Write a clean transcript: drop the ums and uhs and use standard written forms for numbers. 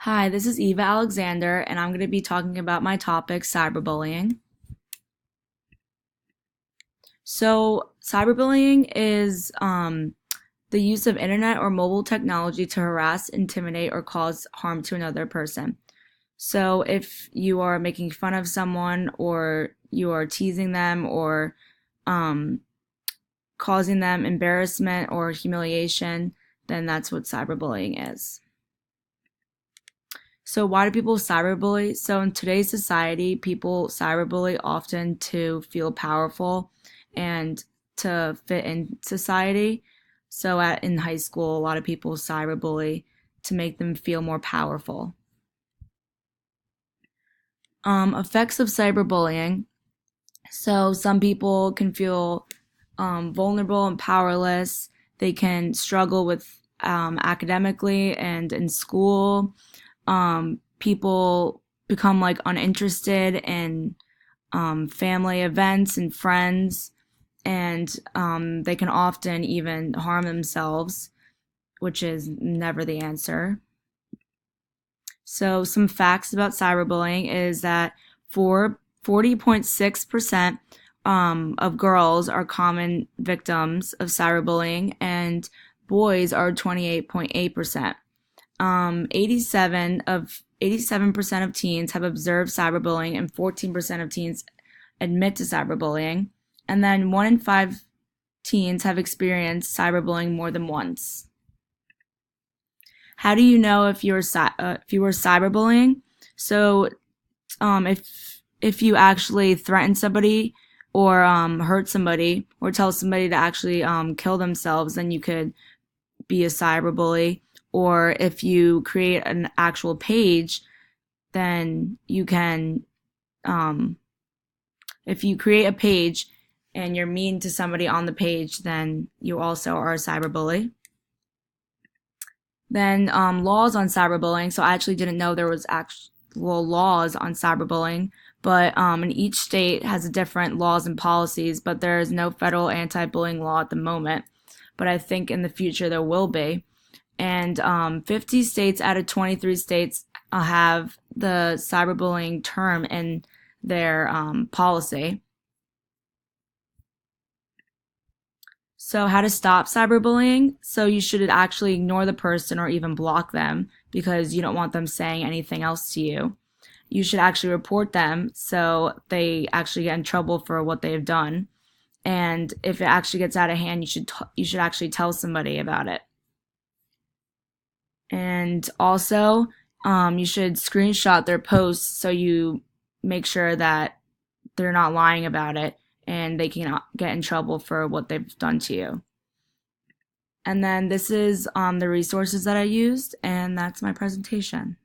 Hi, this is Eva Alexander, and I'm going to be talking about my topic, cyberbullying. Cyberbullying is the use of internet or mobile technology to harass, intimidate, or cause harm to another person. So, if you are making fun of someone, or you are teasing them, or um, causing them embarrassment or humiliation, then that's what cyberbullying is. So why do people cyberbully? So in today's society, people cyberbully often to feel powerful and to fit in society. In high school, a lot of people cyberbully to make them feel more powerful. Effects of cyberbullying. So some people can feel vulnerable and powerless. They can struggle with academically and in school. People become like uninterested in family events and friends, and they can often even harm themselves, which is never the answer. So, some facts about cyberbullying is that for 40.6% of girls are common victims of cyberbullying, and boys are 28.8%. 87% of teens have observed cyberbullying, and 14% of teens admit to cyberbullying. And then 1 in 5 teens have experienced cyberbullying more than once. How do you know if you were cyberbullying? So, if you actually threaten somebody or hurt somebody or tell somebody to actually kill themselves, then you could be a cyberbully. Or if you create an actual page, then you can, if you create a page and you're mean to somebody on the page, then you also are a cyberbully. Then laws on cyberbullying. So I actually didn't know there was actual laws on cyberbullying, but in each state has different laws and policies, but there is no federal anti-bullying law at the moment. But I think in the future there will be. And 50 states out of 23 states have the cyberbullying term in their policy. So, how to stop cyberbullying? So, you should actually ignore the person or even block them because you don't want them saying anything else to you. You should actually report them so they actually get in trouble for what they've done. And if it actually gets out of hand, you should actually tell somebody about it. And also, you should screenshot their posts so you make sure that they're not lying about it and they can get in trouble for what they've done to you. And then this is the resources that I used, and that's my presentation.